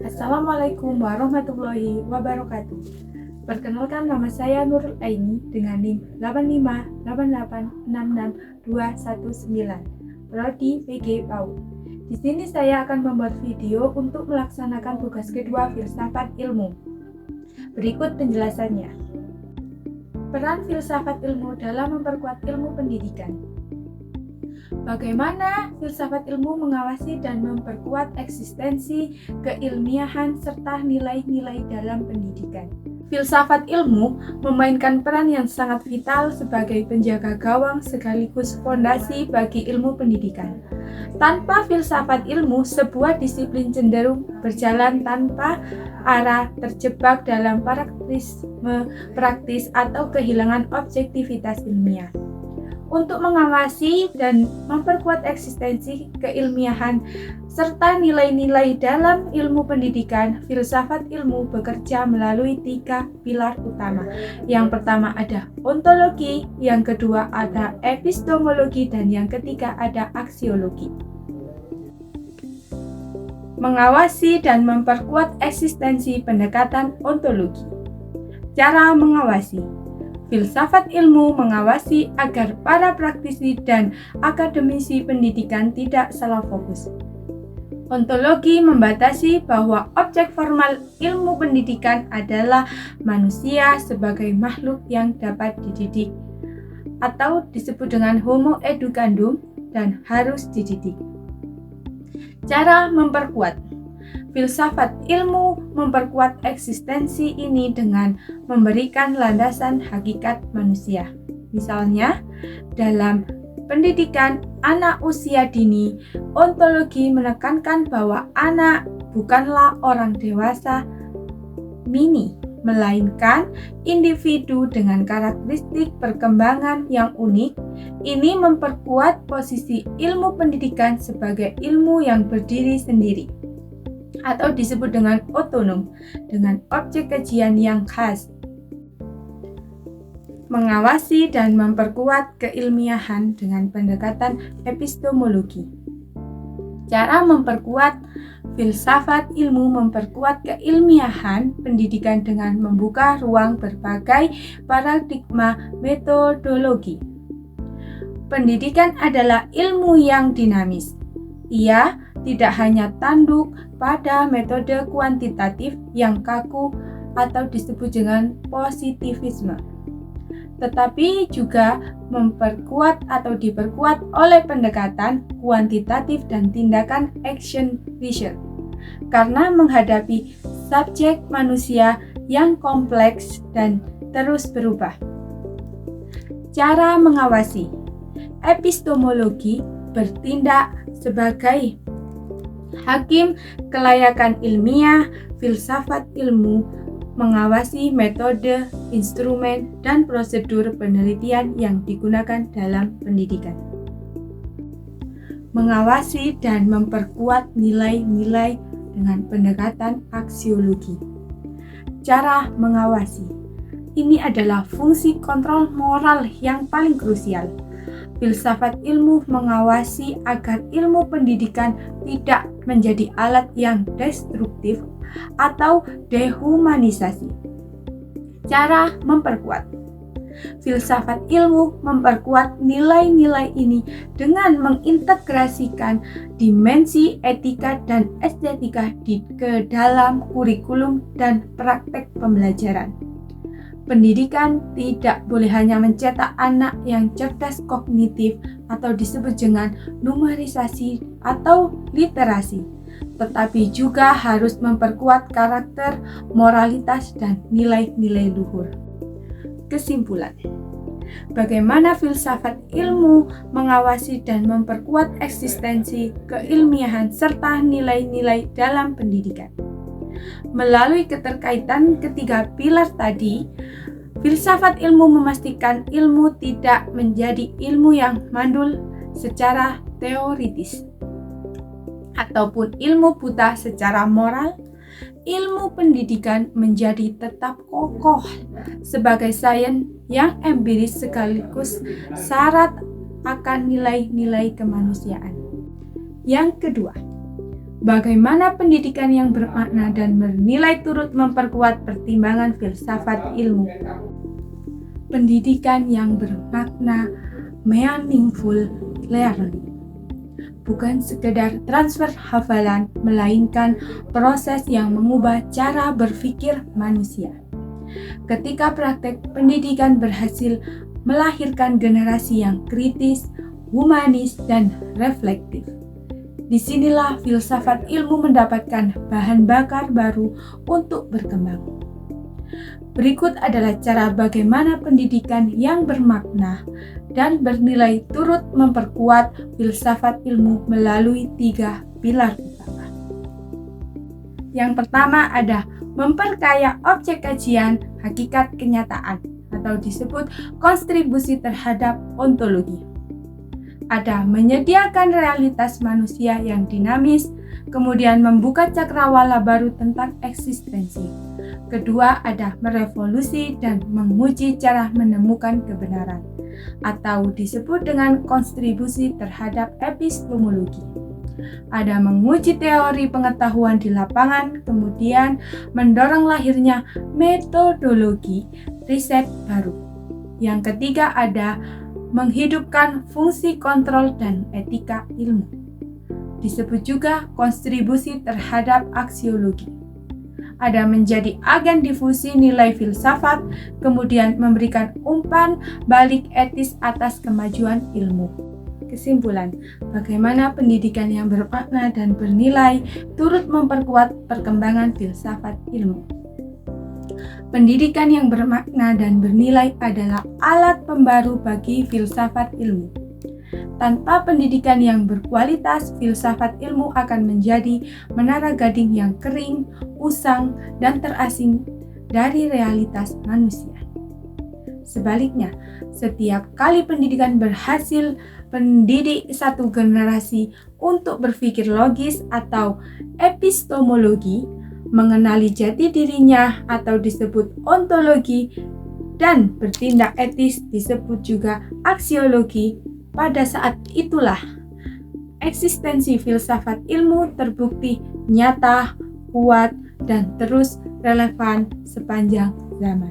Assalamualaikum warahmatullahi wabarakatuh. Perkenalkan, nama saya Nurul Aini dengan NIM 858866219, Prodi PG PAUD. Di sini saya akan membuat video untuk melaksanakan tugas kedua filsafat ilmu. Berikut penjelasannya. Peran filsafat ilmu dalam memperkuat ilmu pendidikan. Bagaimana filsafat ilmu mengawasi dan memperkuat eksistensi keilmiahan serta nilai-nilai dalam pendidikan. Filsafat ilmu memainkan peran yang sangat vital sebagai penjaga gawang sekaligus fondasi bagi ilmu pendidikan. Tanpa filsafat ilmu, sebuah disiplin cenderung berjalan tanpa arah, terjebak dalam parallelisme praktis atau kehilangan objektivitas ilmiah. Untuk mengawasi dan memperkuat eksistensi keilmiahan serta nilai-nilai dalam ilmu pendidikan, filsafat ilmu bekerja melalui 3 pilar utama. Yang pertama ada ontologi, yang kedua ada epistemologi, dan yang ketiga ada aksiologi. Mengawasi dan memperkuat eksistensi pendekatan ontologi. Cara mengawasi. Filsafat ilmu mengawasi agar para praktisi dan akademisi pendidikan tidak salah fokus. Ontologi membatasi bahwa objek formal ilmu pendidikan adalah manusia sebagai makhluk yang dapat dididik, atau disebut dengan homo educandum, dan harus dididik. Cara memperkuat. Filsafat ilmu memperkuat eksistensi ini dengan memberikan landasan hakikat manusia. Misalnya, dalam pendidikan anak usia dini, ontologi menekankan bahwa anak bukanlah orang dewasa mini, melainkan individu dengan karakteristik perkembangan yang unik. Ini memperkuat posisi ilmu pendidikan sebagai ilmu yang berdiri sendiri, atau disebut dengan otonom, dengan objek kajian yang khas. Mengawasi dan memperkuat keilmiahan dengan pendekatan epistemologi. Cara memperkuat. Filsafat ilmu memperkuat keilmiahan pendidikan dengan membuka ruang berbagai paradigma metodologi. Pendidikan adalah ilmu yang dinamis. Ia tidak hanya tanduk pada metode kuantitatif yang kaku atau disebut dengan positivisme, tetapi juga memperkuat atau diperkuat oleh pendekatan kuantitatif dan tindakan action research, karena menghadapi subjek manusia yang kompleks dan terus berubah. Cara mengawasi. Epistemologi bertindak sebagai hakim kelayakan ilmiah. Filsafat ilmu mengawasi metode, instrumen, dan prosedur penelitian yang digunakan dalam pendidikan. Mengawasi dan memperkuat nilai-nilai dengan pendekatan aksiologi. Cara mengawasi. Ini adalah fungsi kontrol moral yang paling krusial. Filsafat ilmu mengawasi agar ilmu pendidikan tidak menjadi alat yang destruktif atau dehumanisasi. Cara memperkuat. Filsafat ilmu memperkuat nilai-nilai ini dengan mengintegrasikan dimensi etika dan estetika ke dalam kurikulum dan praktek pembelajaran. Pendidikan tidak boleh hanya mencetak anak yang cerdas kognitif atau disebut dengan numerisasi atau literasi, tetapi juga harus memperkuat karakter, moralitas, dan nilai-nilai luhur. Kesimpulan. Bagaimana filsafat ilmu mengawasi dan memperkuat eksistensi keilmiahan serta nilai-nilai dalam pendidikan? Melalui keterkaitan ketiga pilar tadi, filsafat ilmu memastikan ilmu tidak menjadi ilmu yang mandul secara teoritis ataupun ilmu buta secara moral. Ilmu pendidikan menjadi tetap kokoh sebagai sains yang empiris sekaligus syarat akan nilai-nilai kemanusiaan. Yang kedua, Bagaimana pendidikan yang bermakna dan bernilai turut memperkuat pertimbangan filsafat ilmu. Pendidikan yang bermakna, meaningful learning, bukan sekedar transfer hafalan, melainkan proses yang mengubah cara berpikir manusia. Ketika praktek pendidikan berhasil melahirkan generasi yang kritis, humanis, dan reflektif, disinilah filsafat ilmu mendapatkan bahan bakar baru untuk berkembang. Berikut adalah cara bagaimana pendidikan yang bermakna dan bernilai turut memperkuat filsafat ilmu melalui 3 pilar utama. Yang pertama ada memperkaya objek kajian hakikat kenyataan atau disebut kontribusi terhadap ontologi. Ada menyediakan realitas manusia yang dinamis, kemudian membuka cakrawala baru tentang eksistensi. Kedua, ada merevolusi dan menguji cara menemukan kebenaran, atau disebut dengan kontribusi terhadap epistemologi. Ada menguji teori pengetahuan di lapangan, kemudian mendorong lahirnya metodologi riset baru. Yang ketiga, ada menghidupkan fungsi kontrol dan etika ilmu. Disebut juga kontribusi terhadap aksiologi. Ada menjadi agen difusi nilai filsafat, kemudian memberikan umpan balik etis atas kemajuan ilmu. Kesimpulan, bagaimana pendidikan yang bermakna dan bernilai turut memperkuat perkembangan filsafat ilmu. Pendidikan yang bermakna dan bernilai adalah alat pembaru bagi filsafat ilmu. Tanpa pendidikan yang berkualitas, filsafat ilmu akan menjadi menara gading yang kering, usang, dan terasing dari realitas manusia. Sebaliknya, setiap kali pendidikan berhasil mendidik satu generasi untuk berpikir logis atau epistemologi, mengenali jati dirinya atau disebut ontologi, dan bertindak etis disebut juga aksiologi. Pada saat itulah eksistensi filsafat ilmu terbukti nyata, kuat, dan terus relevan sepanjang zaman.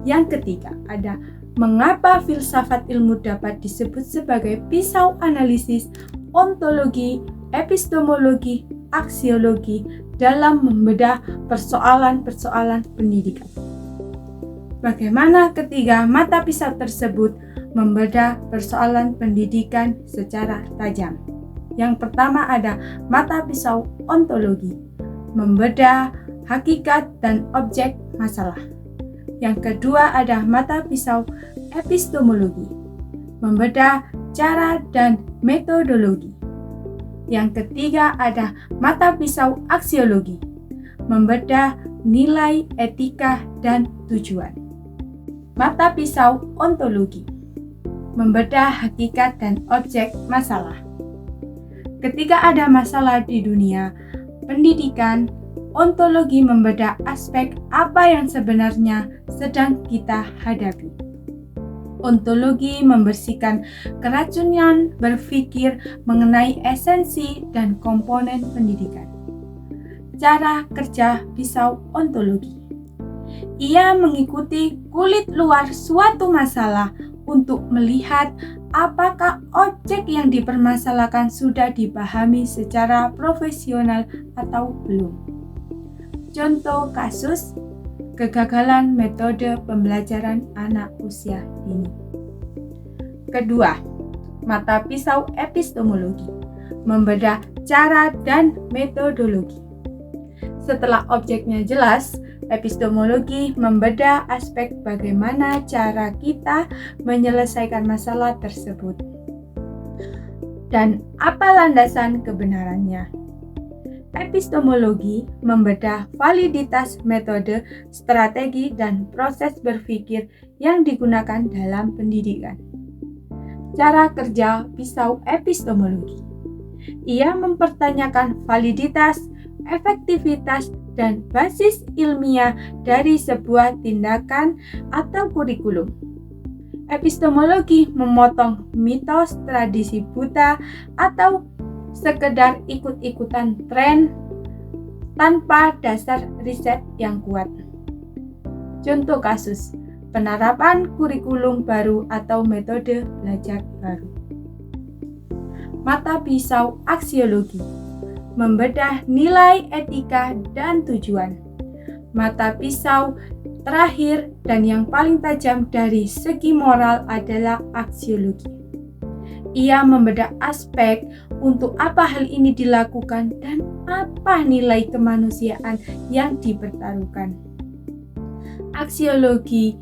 Yang ketiga, ada mengapa filsafat ilmu dapat disebut sebagai pisau analisis, ontologi, epistemologi, aksiologi dalam membedah persoalan-persoalan pendidikan. Bagaimana ketiga mata pisau tersebut membedah persoalan pendidikan secara tajam. Yang pertama ada mata pisau ontologi, membedah hakikat dan objek masalah. Yang kedua ada mata pisau epistemologi, membedah cara dan metodologi. Yang ketiga ada mata pisau aksiologi, membedah nilai, etika, dan tujuan. Mata pisau ontologi, membedah hakikat dan objek masalah. Ketika ada masalah di dunia pendidikan, ontologi membedah aspek apa yang sebenarnya sedang kita hadapi. Ontologi membersihkan keracunan berpikir mengenai esensi dan komponen pendidikan. Cara kerja pisau ontologi. Ia mengikuti kulit luar suatu masalah untuk melihat apakah objek yang dipermasalahkan sudah dipahami secara profesional atau belum. Contoh kasus kegagalan metode pembelajaran anak usia dini. Kedua, mata pisau epistemologi, membedah cara dan metodologi. Setelah objeknya jelas, epistemologi membedah aspek bagaimana cara kita menyelesaikan masalah tersebut dan apa landasan kebenarannya. Epistemologi membedah validitas metode, strategi, dan proses berpikir yang digunakan dalam pendidikan. Cara kerja pisau epistemologi. Ia mempertanyakan validitas, efektivitas, dan basis ilmiah dari sebuah tindakan atau kurikulum. Epistemologi memotong mitos, tradisi buta, atau sekedar ikut-ikutan tren tanpa dasar riset yang kuat. Contoh kasus, penerapan kurikulum baru atau metode belajar baru. Mata pisau aksiologi, membedah nilai etika dan tujuan. Mata pisau terakhir dan yang paling tajam dari segi moral adalah aksiologi. Ia membedah aspek untuk apa hal ini dilakukan dan apa nilai kemanusiaan yang dipertaruhkan. Aksiologi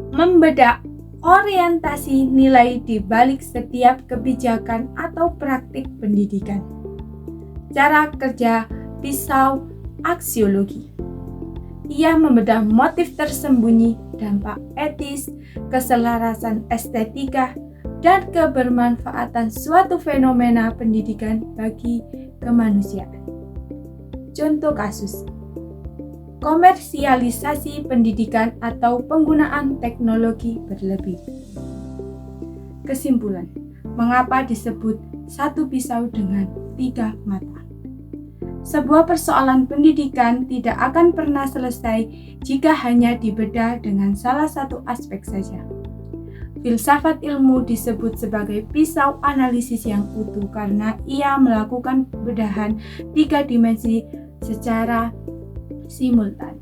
membedah orientasi nilai di balik setiap kebijakan atau praktik pendidikan. Cara kerja pisau aksiologi. Ia membedah motif tersembunyi, dampak etis, keselarasan estetika, dan kebermanfaatan suatu fenomena pendidikan bagi kemanusiaan. Contoh kasus, komersialisasi pendidikan atau penggunaan teknologi berlebih. Kesimpulan, mengapa disebut satu pisau dengan 3 mata? Sebuah persoalan pendidikan tidak akan pernah selesai jika hanya dibedah dengan salah satu aspek saja. Filsafat ilmu disebut sebagai pisau analisis yang utuh karena ia melakukan bedahan 3 dimensi secara simultan.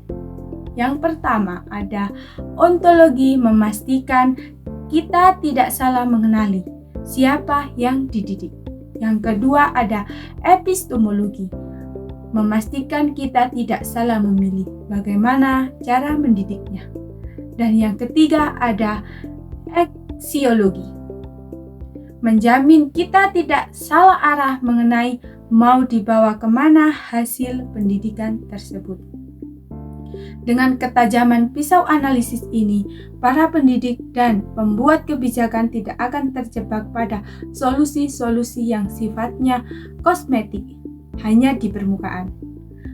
Yang pertama ada ontologi, memastikan kita tidak salah mengenali siapa yang dididik. Yang kedua ada epistemologi, memastikan kita tidak salah memilih bagaimana cara mendidiknya. Dan yang ketiga ada aksiologi, menjamin kita tidak salah arah mengenai mau dibawa kemana hasil pendidikan tersebut. Dengan ketajaman pisau analisis ini, para pendidik dan pembuat kebijakan tidak akan terjebak pada solusi-solusi yang sifatnya kosmetik, hanya di permukaan,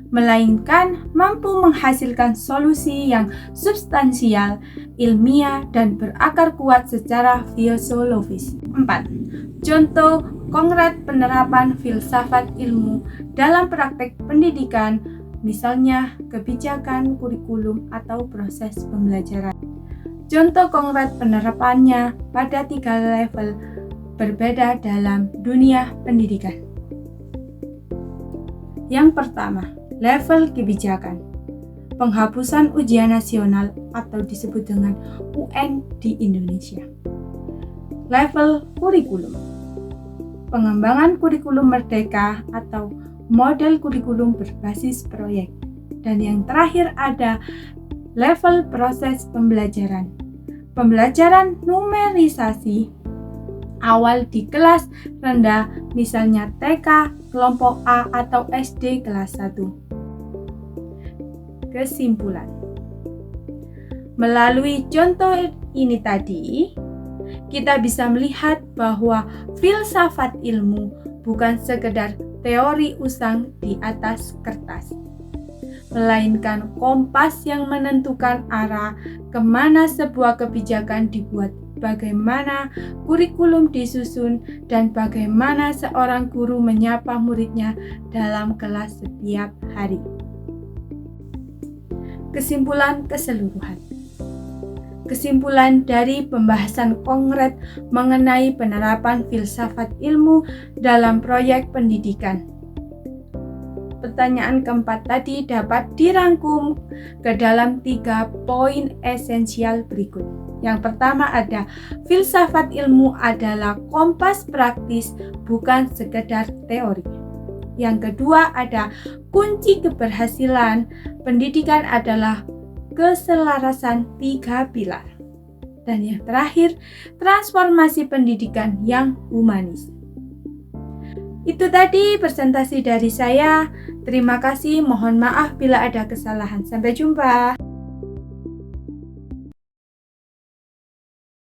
melainkan mampu menghasilkan solusi yang substansial, ilmiah, dan berakar kuat secara filosofis. 4. Contoh konkret penerapan filsafat ilmu dalam praktek pendidikan, misalnya kebijakan, kurikulum, atau proses pembelajaran. Contoh konkret penerapannya pada 3 level berbeda dalam dunia pendidikan. Yang pertama, level kebijakan, penghapusan ujian nasional atau disebut dengan UN di Indonesia. Level kurikulum, pengembangan kurikulum merdeka atau model kurikulum berbasis proyek. Dan yang terakhir ada level proses pembelajaran, pembelajaran numerisasi awal di kelas rendah, misalnya TK, kelompok A atau SD kelas 1. Kesimpulan, melalui contoh ini tadi, kita bisa melihat bahwa filsafat ilmu bukan sekedar teori usang di atas kertas, melainkan kompas yang menentukan arah kemana sebuah kebijakan dibuat, bagaimana kurikulum disusun, dan bagaimana seorang guru menyapa muridnya dalam kelas setiap hari. Kesimpulan keseluruhan. Kesimpulan dari pembahasan konkret mengenai penerapan filsafat ilmu dalam proyek pendidikan. Pertanyaan keempat tadi dapat dirangkum ke dalam 3 poin esensial berikut. Yang pertama ada, filsafat ilmu adalah kompas praktis, bukan sekedar teori. Yang kedua ada, kunci keberhasilan pendidikan adalah keselarasan 3 pilar. Dan yang terakhir, transformasi pendidikan yang humanis. Itu tadi presentasi dari saya. Terima kasih, mohon maaf bila ada kesalahan. Sampai jumpa.